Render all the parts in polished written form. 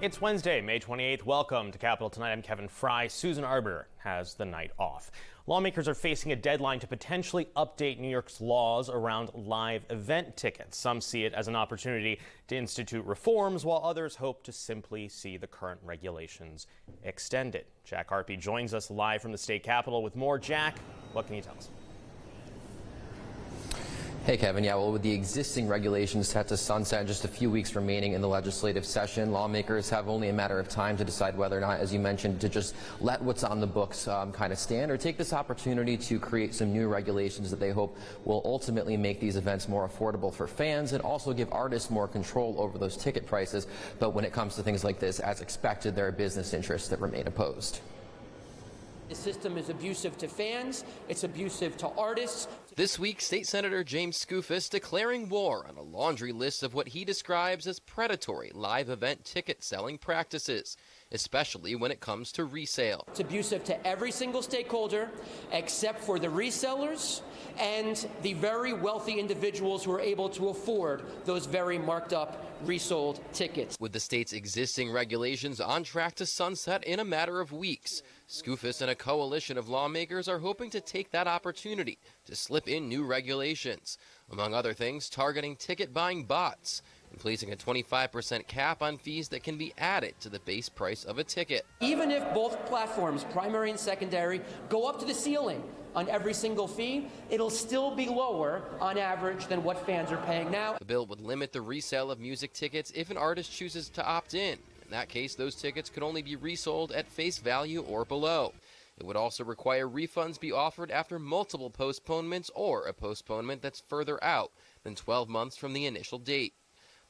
It's Wednesday, May 28th. Welcome to Capitol Tonight. I'm Kevin Frey. Susan Arbiter has the night off. Lawmakers are facing a deadline to potentially update New York's laws around live event tickets. Some see it as an opportunity to institute reforms, while others hope to simply see the current regulations extended. Jack Harpy joins us live from the state capitol with more. Jack, what can you tell us? Hey, Kevin. Yeah, well, with the existing regulations set to sunset and just a few weeks remaining in the legislative session, lawmakers have only a matter of time to decide whether or not, as you mentioned, to just let what's on the books kind of stand or take this opportunity to create some new regulations that they hope will ultimately make these events more affordable for fans and also give artists more control over those ticket prices. But when it comes to things like this, as expected, there are business interests that remain opposed. The system is abusive to fans, it's abusive to artists. This week, State Senator James Skoufis declaring war on a laundry list of what he describes as predatory live event ticket selling practices, especially when it comes to resale. It's abusive to every single stakeholder except for the resellers and the very wealthy individuals who are able to afford those very marked up resold tickets. With the state's existing regulations on track to sunset in a matter of weeks, Skoufis and a coalition of lawmakers are hoping to take that opportunity to slip in new regulations, among other things targeting ticket buying bots and placing a 25% cap on fees that can be added to the base price of a ticket. Even if both platforms, primary and secondary, go up to the ceiling on every single fee, it'll still be lower on average than what fans are paying now. The bill would limit the resale of music tickets if an artist chooses to opt in. In that case, those tickets could only be resold at face value or below. It would also require refunds be offered after multiple postponements or a postponement that's further out than 12 months from the initial date.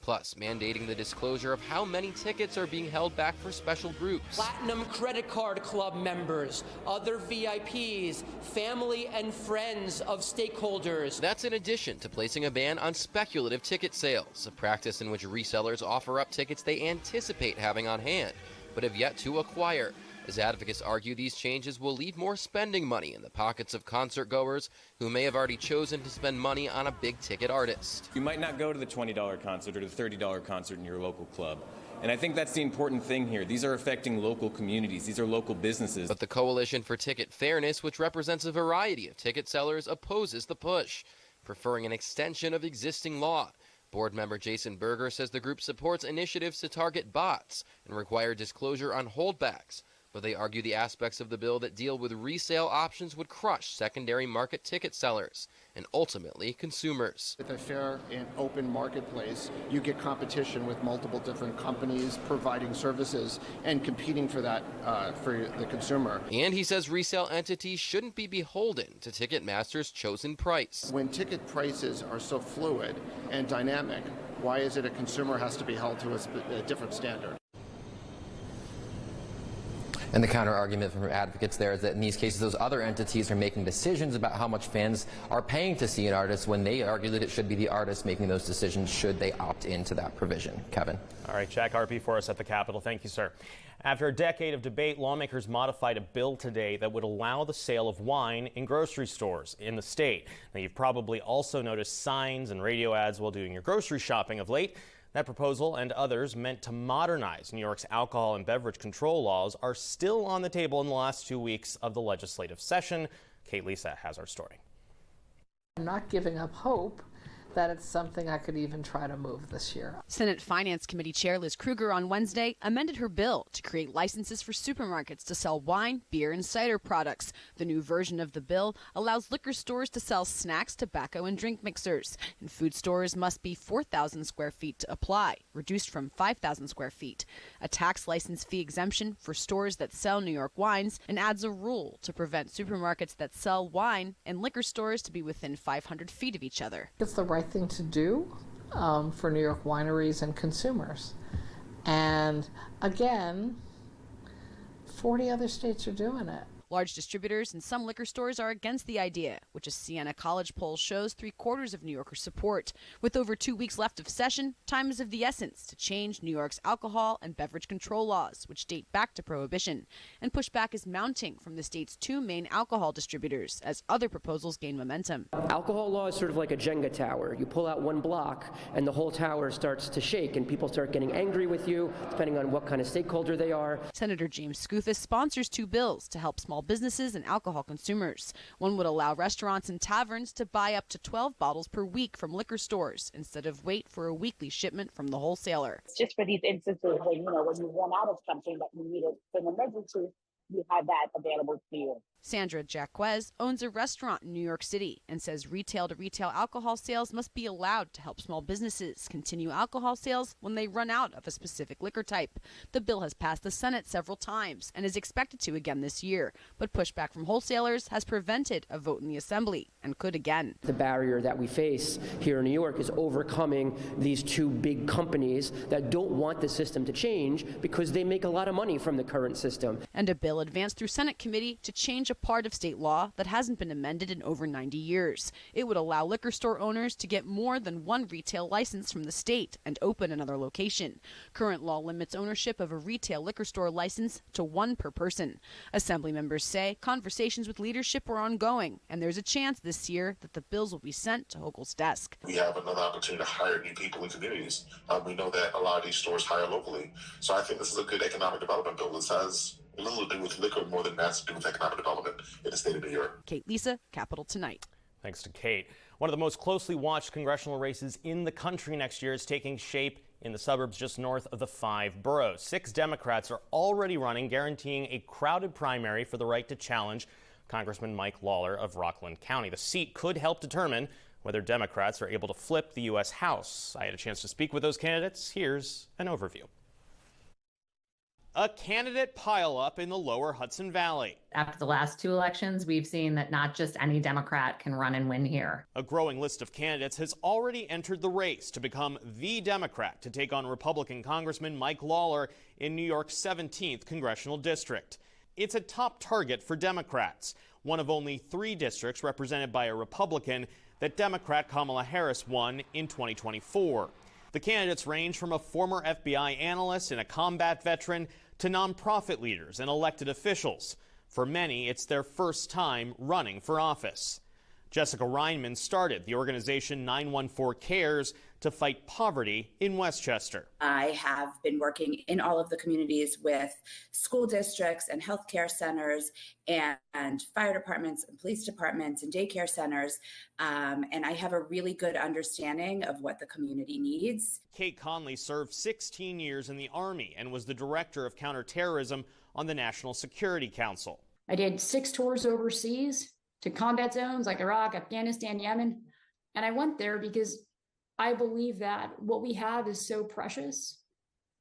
Plus, mandating the disclosure of how many tickets are being held back for special groups. Platinum credit card club members, other VIPs, family and friends of stakeholders. That's in addition to placing a ban on speculative ticket sales, a practice in which resellers offer up tickets they anticipate having on hand, but have yet to acquire. As advocates argue, these changes will leave more spending money in the pockets of concert goers who may have already chosen to spend money on a big ticket artist. You might not go to the $20 concert or the $30 concert in your local club. And I think that's the important thing here. These are affecting local communities. These are local businesses. But the Coalition for Ticket Fairness, which represents a variety of ticket sellers, opposes the push, preferring an extension of existing law. Board member Jason Berger says the group supports initiatives to target bots and require disclosure on holdbacks. But they argue the aspects of the bill that deal with resale options would crush secondary market ticket sellers and ultimately consumers. With a fair and open marketplace, you get competition with multiple different companies providing services and competing for that for the consumer. And he says resale entities shouldn't be beholden to Ticketmaster's chosen price. When ticket prices are so fluid and dynamic, why is it a consumer has to be held to a different standard? And the counter-argument from advocates there is that in these cases, those other entities are making decisions about how much fans are paying to see an artist when they argue that it should be the artist making those decisions should they opt into that provision. Kevin. All right, Jack Harpy for us at the Capitol. Thank you, sir. After a decade of debate, lawmakers modified a bill today that would allow the sale of wine in grocery stores in the state. Now, you've probably also noticed signs and radio ads while doing your grocery shopping of late. That proposal and others meant to modernize New York's alcohol and beverage control laws are still on the table in the last 2 weeks of the legislative session. Kate Lisa has our story. I'm not giving up hope that it's something I could even try to move this year. Senate Finance Committee Chair Liz Krueger on Wednesday amended her bill to create licenses for supermarkets to sell wine, beer, and cider products. The new version of the bill allows liquor stores to sell snacks, tobacco, and drink mixers. And food stores must be 4,000 square feet to apply, reduced from 5,000 square feet. A tax license fee exemption for stores that sell New York wines, and adds a rule to prevent supermarkets that sell wine and liquor stores to be within 500 feet of each other. It's the right thing to do for New York wineries and consumers. And again, 40 other states are doing it. Large distributors and some liquor stores are against the idea, which a Siena College poll shows 3/4 of New Yorkers support. With over 2 weeks left of session, time is of the essence to change New York's alcohol and beverage control laws, which date back to Prohibition. And pushback is mounting from the state's 2 main alcohol distributors as other proposals gain momentum. Alcohol law is sort of like a Jenga tower. You pull out one block and the whole tower starts to shake and people start getting angry with you, depending on what kind of stakeholder they are. Senator James Skoufis sponsors 2 bills to help small businesses and alcohol consumers. One would allow restaurants and taverns to buy up to 12 bottles per week from liquor stores instead of wait for a weekly shipment from the wholesaler. It's just for these instances when, when you run out of something that you need it for an emergency, you have that available to you. Sandra Jacquez owns a restaurant in New York City and says retail-to-retail alcohol sales must be allowed to help small businesses continue alcohol sales when they run out of a specific liquor type. The bill has passed the Senate several times and is expected to again this year, but pushback from wholesalers has prevented a vote in the Assembly and could again. The barrier that we face here in New York is overcoming these 2 big companies that don't want the system to change because they make a lot of money from the current system. And a bill advanced through Senate committee to change a part of state law that hasn't been amended in over 90 years. It would allow liquor store owners to get more than 1 retail license from the state and open another location. Current law limits ownership of a retail liquor store license to 1 per person. Assembly members say conversations with leadership are ongoing, and there's a chance this year that the bills will be sent to Hochul's desk. We have another opportunity to hire new people in communities. We know that a lot of these stores hire locally. So I think this is a good economic development bill. This has a little to do with liquor more than that's to do with economic development in the state of New York. Kate Lisa, Capitol Tonight. Thanks to Kate. One of the most closely watched congressional races in the country next year is taking shape in the suburbs just north of the 5 boroughs. 6 Democrats are already running, guaranteeing a crowded primary for the right to challenge Congressman Mike Lawler of Rockland County. The seat could help determine whether Democrats are able to flip the U.S. House. I had a chance to speak with those candidates. Here's an overview. A candidate pileup in the lower Hudson Valley. After the last 2 elections, we've seen that not just any Democrat can run and win here. A growing list of candidates has already entered the race to become the Democrat to take on Republican Congressman Mike Lawler in New York's 17th congressional district. It's a top target for Democrats, one of only 3 districts represented by a Republican that Democrat Kamala Harris won in 2024. The candidates range from a former FBI analyst and a combat veteran to nonprofit leaders and elected officials. For many, it's their first time running for office. Jessica Reinman started the organization 914 Cares to fight poverty in Westchester. I have been working in all of the communities with school districts and healthcare centers and fire departments and police departments and daycare centers. And I have a really good understanding of what the community needs. Kate Conley served 16 years in the Army and was the director of counterterrorism on the National Security Council. I did 6 tours overseas to combat zones like Iraq, Afghanistan, Yemen. And I went there because I believe that what we have is so precious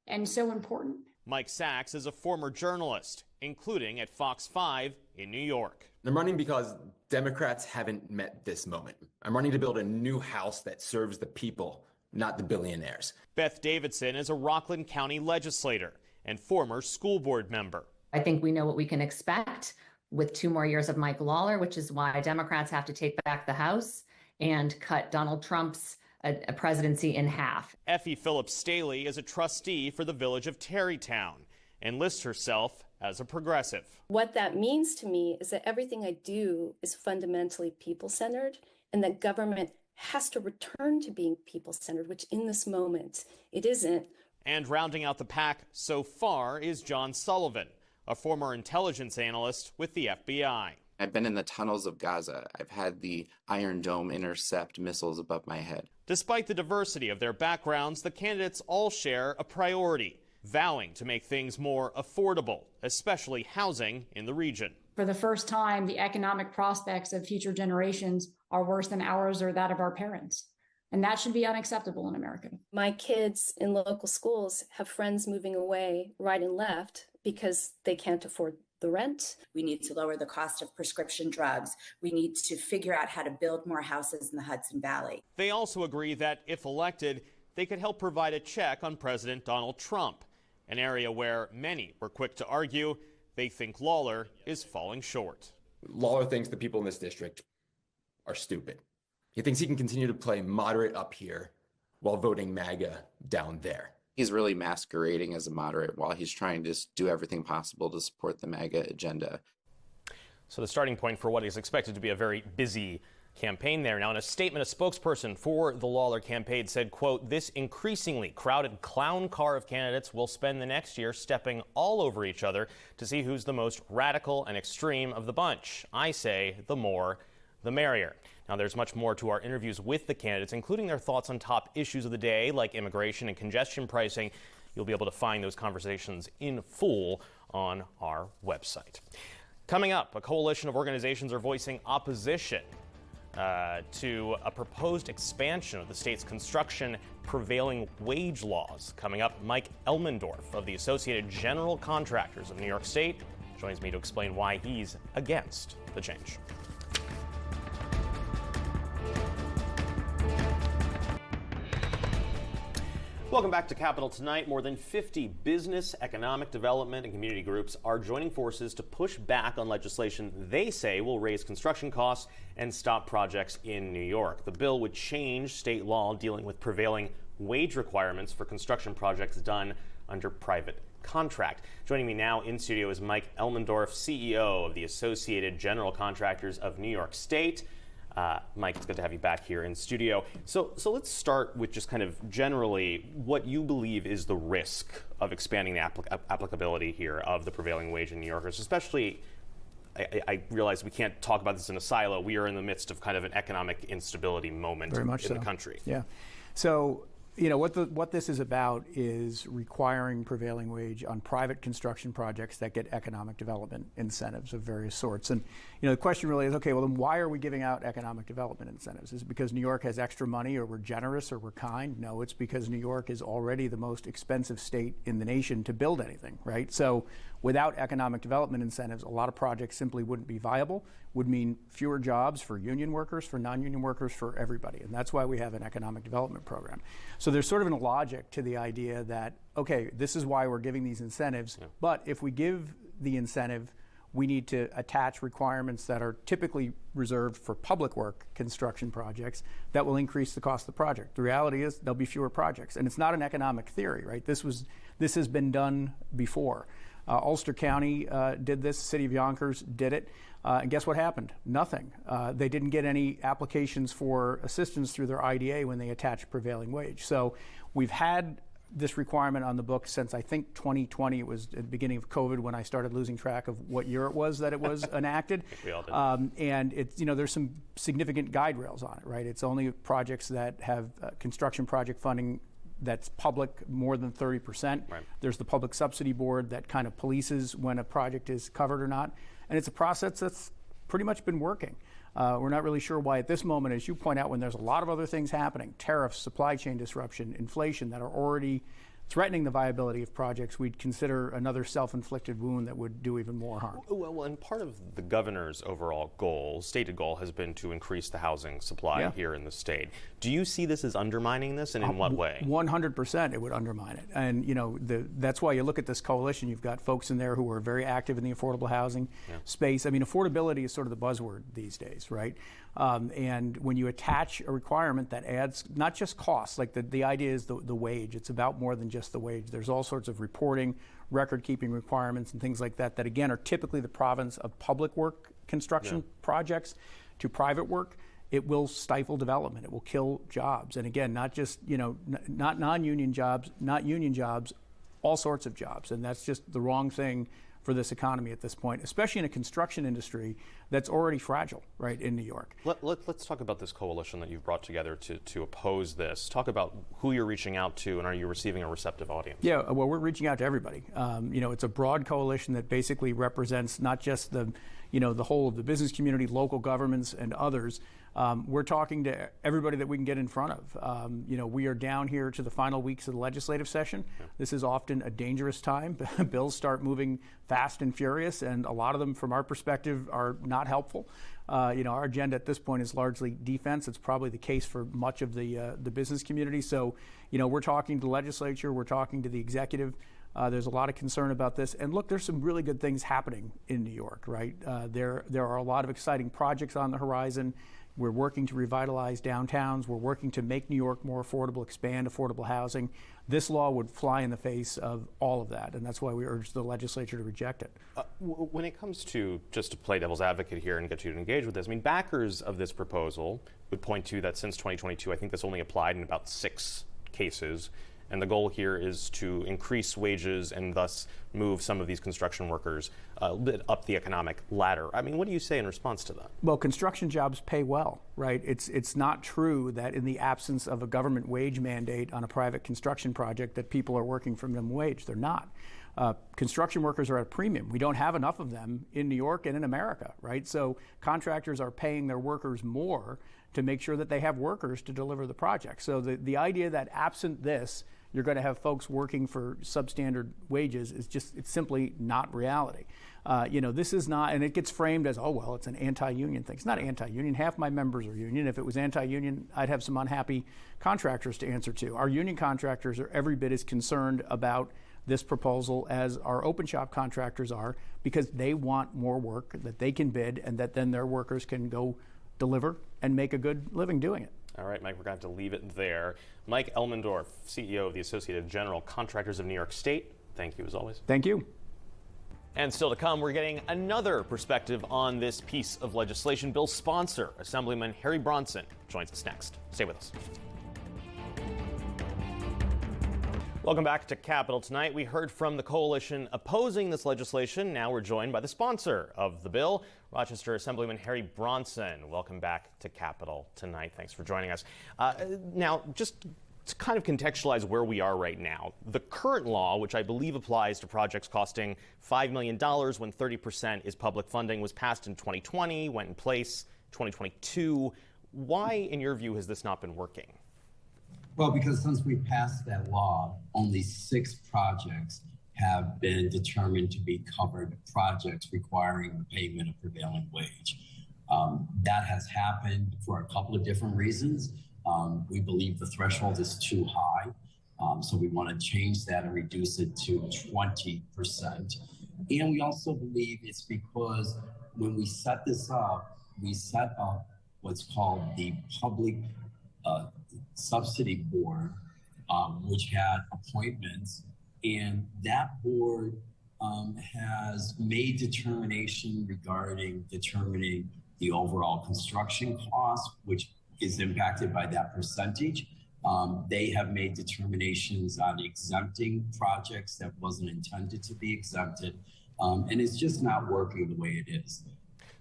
and so important. Mike Sachs is a former journalist, including at Fox 5 in New York. I'm running because Democrats haven't met this moment. I'm running to build a new house that serves the people, not the billionaires. Beth Davidson is a Rockland County legislator and former school board member. I think we know what we can expect with 2 more years of Mike Lawler, which is why Democrats have to take back the House and cut Donald Trump's a presidency in half. Effie Phillips Staley is a trustee for the village of Tarrytown and lists herself as a progressive. What that means to me is that everything I do is fundamentally people-centered, and that government has to return to being people-centered, which in this moment it isn't. And rounding out the pack so far is John Sullivan, a former intelligence analyst with the FBI. I've been in the tunnels of Gaza. I've had the Iron Dome intercept missiles above my head. Despite the diversity of their backgrounds, the candidates all share a priority, vowing to make things more affordable, especially housing in the region. For the first time, the economic prospects of future generations are worse than ours or that of our parents. And that should be unacceptable in America. My kids in local schools have friends moving away right and left because they can't afford the rent. We need to lower the cost of prescription drugs. We need to figure out how to build more houses in the Hudson Valley. They also agree that if elected, they could help provide a check on President Donald Trump, an area where many were quick to argue they think Lawler is falling short. Lawler thinks the people in this district are stupid. He thinks he can continue to play moderate up here while voting MAGA down there. He's really masquerading as a moderate while he's trying to do everything possible to support the MAGA agenda. So the starting point for what is expected to be a very busy campaign there. Now, in a statement, a spokesperson for the Lawler campaign said, quote, "This increasingly crowded clown car of candidates will spend the next year stepping all over each other to see who's the most radical and extreme of the bunch. I say the more, the merrier." Now, there's much more to our interviews with the candidates, including their thoughts on top issues of the day, like immigration and congestion pricing. You'll be able to find those conversations in full on our website. Coming up, a coalition of organizations are voicing opposition to a proposed expansion of the state's construction prevailing wage laws. Coming up, Mike Elmendorf of the Associated General Contractors of New York State joins me to explain why he's against the change. Welcome back to Capitol Tonight. More than 50 business, economic development, and community groups are joining forces to push back on legislation they say will raise construction costs and stop projects in New York. The bill would change state law dealing with prevailing wage requirements for construction projects done under private contract. Joining me now in studio is Mike Elmendorf, CEO of the Associated General Contractors of New York State. Mike, it's good to have you back here in studio. So let's start with just kind of generally what you believe is the risk of expanding the applicability here of the prevailing wage in New Yorkers, especially, I realize we can't talk about this in a silo. We are in the midst of kind of an economic instability moment in the country. Yeah. So, you know, what this is about is requiring prevailing wage on private construction projects that get economic development incentives of various sorts. And, you know, the question really is, okay, well, then why are we giving out economic development incentives? Is it because New York has extra money, or we're generous, or we're kind? No, it's because New York is already the most expensive state in the nation to build anything, right? So without economic development incentives, a lot of projects simply wouldn't be viable, would mean fewer jobs for union workers, for non-union workers, for everybody. And that's why we have an economic development program. So there's sort of a logic to the idea that, okay, this is why we're giving these incentives, but if we give the incentive, we need to attach requirements that are typically reserved for public work construction projects that will increase the cost of the project. The reality is there'll be fewer projects. And it's not an economic theory, right? This has been done before. Ulster County did this, City of Yonkers did it, and guess what happened? Nothing. They didn't get any applications for assistance through their IDA when they attached prevailing wage. So we've had this requirement on the books since, I think, 2020. It was at the beginning of COVID when I started losing track of what year it was that it was enacted. We all did. And it's, you know, there's some significant guide rails on it, right? It's only projects that have construction project funding that's public more than 30%. Right. There's the Public Subsidy Board that kind of polices when a project is covered or not. And it's a process that's pretty much been working. We're not really sure why at this moment, as you point out, when there's a lot of other things happening, tariffs, supply chain disruption, inflation, that are already threatening the viability of projects, we'd consider another self-inflicted wound that would do even more harm. Well, and part of the governor's overall goal, stated goal, has been to increase the housing supply here in the state. Do you see this as undermining this, and in what way? 100% it would undermine it. And, you know, that's why you look at this coalition. You've got folks in there who are very active in the affordable housing space. I mean, affordability is sort of the buzzword these days, right? And when you attach a requirement that adds not just costs, like the idea is the wage. It's about more than just the wage. There's all sorts of reporting, record-keeping requirements and things like that again are typically the province of public work construction projects to private work. It will stifle development. It will kill jobs. And again, not just, you know, not non-union jobs, not union jobs, all sorts of jobs. And that's just the wrong thing for this economy at this point, especially in a construction industry that's already fragile, right, in New York. Let's talk about this coalition that you've brought together to oppose this. Talk about who you're reaching out to, and are you receiving a receptive audience? Yeah, well, we're reaching out to everybody. You know, it's a broad coalition that basically represents not just the whole of the business community, local governments, and others. We're talking to everybody that we can get in front of. You know, we are down here to the final weeks of the legislative session. This is often a dangerous time. Bills start moving fast and furious, and a lot of them, from our perspective, are not helpful. You know, our agenda at this point is largely defense. It's probably the case for much of the business community. So, you know, we're talking to the legislature, we're talking to the executive. There's a lot of concern about this. And look, there's some really good things happening in New York, right? There are a lot of exciting projects on the horizon. We're working to revitalize downtowns. We're working to make New York more affordable, expand affordable housing. This law would fly in the face of all of that, and that's why we urge the legislature to reject it. When it comes to, just to play devil's advocate here and get you to engage with this, I mean, backers of this proposal would point to that since 2022, I think this only applied in about 6 cases. And the goal here is to increase wages and thus move some of these construction workers up the economic ladder. I mean, what do you say in response to that? Well, construction jobs pay well, right? It's not true that in the absence of a government wage mandate on a private construction project that people are working for minimum wage. They're not. Construction workers are at a premium. We don't have enough of them in New York and in America, right? So contractors are paying their workers more to make sure that they have workers to deliver the project. So the idea that absent this, you're going to have folks working for substandard wages is just, it's simply not reality. This is not, and it gets framed as, oh, well, it's an anti-union thing. It's not anti-union. Half my members are union. If it was anti-union, I'd have some unhappy contractors to answer to. Our union contractors are every bit as concerned about this proposal as our open shop contractors are, because they want more work that they can bid and that then their workers can go deliver and make a good living doing it. All right, Mike, we're going to have to leave it there. Mike Elmendorf, CEO of the Associated General Contractors of New York State, thank you as always. Thank you. And still to come, we're getting another perspective on this piece of legislation. Bill's sponsor, Assemblyman Harry Bronson, joins us next. Stay with us. Welcome back to Capitol Tonight. We heard from the coalition opposing this legislation. Now we're joined by the sponsor of the bill, Rochester Assemblyman Harry Bronson. Welcome back to Capitol Tonight. Thanks for joining us. Now, just to kind of contextualize where we are right now, the current law, which I believe applies to projects costing $5 million when 30% is public funding, was passed in 2020, went in place 2022. Why, in your view, has this not been working? Well, because since we passed that law, only 6 projects have been determined to be covered projects requiring the payment of prevailing wage. That has happened for a couple of different reasons. We believe the threshold is too high, so we want to change that and reduce it to 20%. And we also believe it's because when we set this up, we set up what's called the Public Subsidy Board, which had appointments, and that board has made determination regarding determining the overall construction cost, which is impacted by that percentage. They have made determinations on exempting projects that wasn't intended to be exempted, and it's just not working the way it is.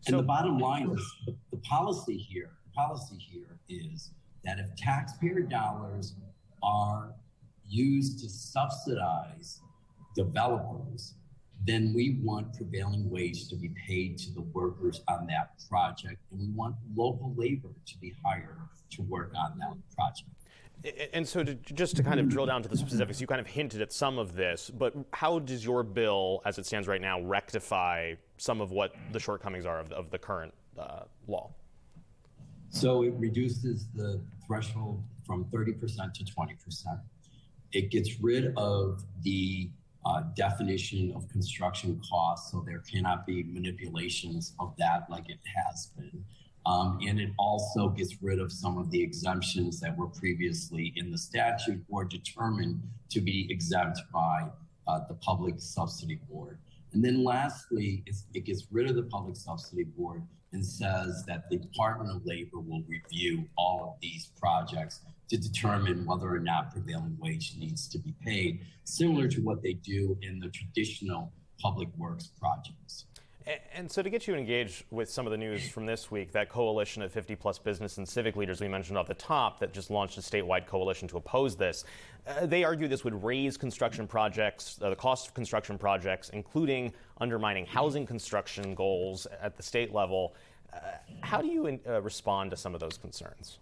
And the bottom line is the policy here is that if taxpayer dollars are used to subsidize developers, then we want prevailing wage to be paid to the workers on that project, and we want local labor to be hired to work on that project. And so just to kind of drill down to the specifics, you kind of hinted at some of this, but how does your bill, as it stands right now, rectify some of what the shortcomings are of the current law? So it reduces the threshold from 30% to 20%. It gets rid of the definition of construction costs, so there cannot be manipulations of that like it has been. And it also gets rid of some of the exemptions that were previously in the statute or determined to be exempt by the Public Subsidy Board. And then lastly, it gets rid of the Public Subsidy Board and says that the Department of Labor will review all of these projects to determine whether or not prevailing wage needs to be paid, similar to what they do in the traditional public works projects. And so to get you engaged with some of the news from this week, that coalition of 50-plus business and civic leaders we mentioned at the top that just launched a statewide coalition to oppose this, they argue this would raise construction projects, the cost of construction projects, including undermining housing construction goals at the state level. How do you respond to some of those concerns?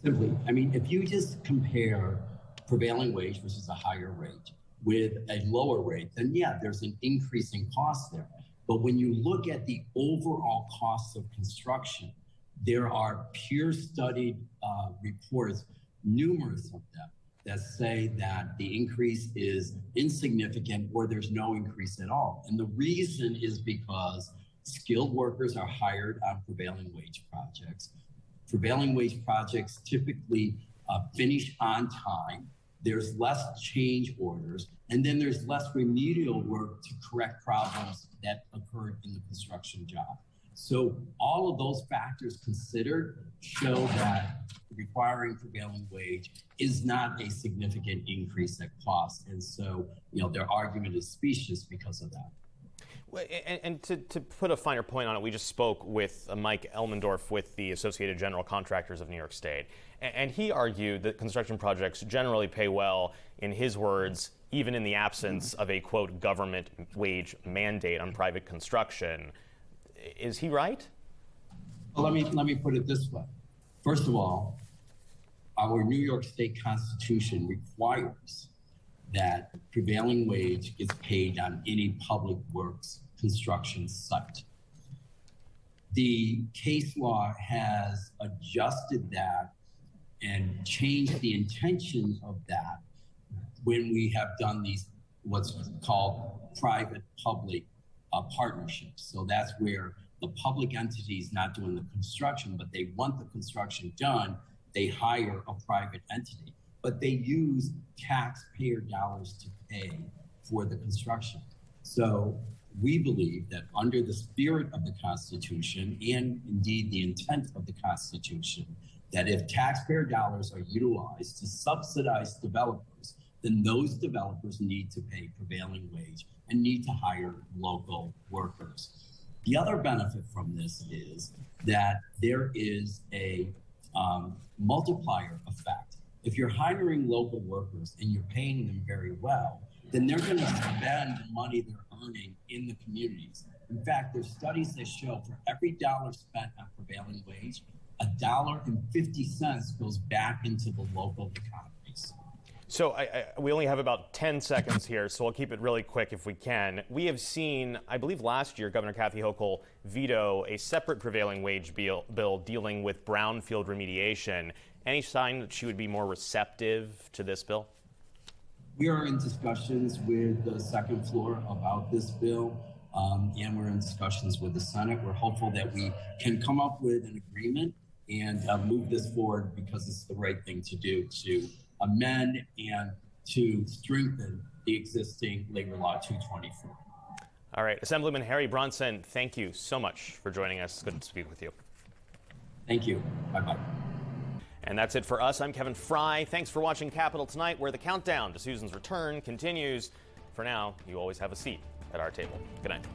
Simply, I mean, if you just compare prevailing wage, which is a higher rate, with a lower rate, then yeah, there's an increase in cost there. But when you look at the overall costs of construction, there are peer studied reports, numerous of them, that say that the increase is insignificant or there's no increase at all. And the reason is because skilled workers are hired on prevailing wage projects. Prevailing wage projects typically finish on time. There's less change orders, and then there's less remedial work to correct problems that occurred in the construction job. So all of those factors considered show that requiring prevailing wage is not a significant increase at cost. And so, their argument is specious because of that. And to put a finer point on it, we just spoke with Mike Elmendorf with the Associated General Contractors of New York State. And he argued that construction projects generally pay well, in his words, even in the absence of a, quote, government wage mandate on private construction. Is he right? Well, let me put it this way. First of all, our New York State Constitution requires that prevailing wage is paid on any public works construction site. The case law has adjusted that and changed the intention of that when we have done these, what's called private-public partnerships. So that's where the public entity is not doing the construction, but they want the construction done, they hire a private entity. But they use taxpayer dollars to pay for the construction. So we believe that under the spirit of the Constitution and indeed the intent of the Constitution, that if taxpayer dollars are utilized to subsidize developers, then those developers need to pay prevailing wage and need to hire local workers. The other benefit from this is that there is a multiplier effect. If you're hiring local workers and you're paying them very well, then they're going to spend the money they're earning in the communities. In fact, there's studies that show for every dollar spent on prevailing wage, $1.50 goes back into the local economies. So we only have about 10 seconds here, so I'll keep it really quick if we can. We have seen, I believe last year, Governor Kathy Hochul veto a separate prevailing wage bill dealing with brownfield remediation. Any sign that she would be more receptive to this bill? We are in discussions with the second floor about this bill, and we're in discussions with the Senate. We're hopeful that we can come up with an agreement and move this forward because it's the right thing to do to amend and to strengthen the existing Labor Law 224. All right, Assemblyman Harry Brunson, thank you so much for joining us. Good to speak with you. Thank you. Bye-bye. And that's it for us. I'm Kevin Frey. Thanks for watching Capitol Tonight, where the countdown to Susan's return continues. For now, you always have a seat at our table. Good night.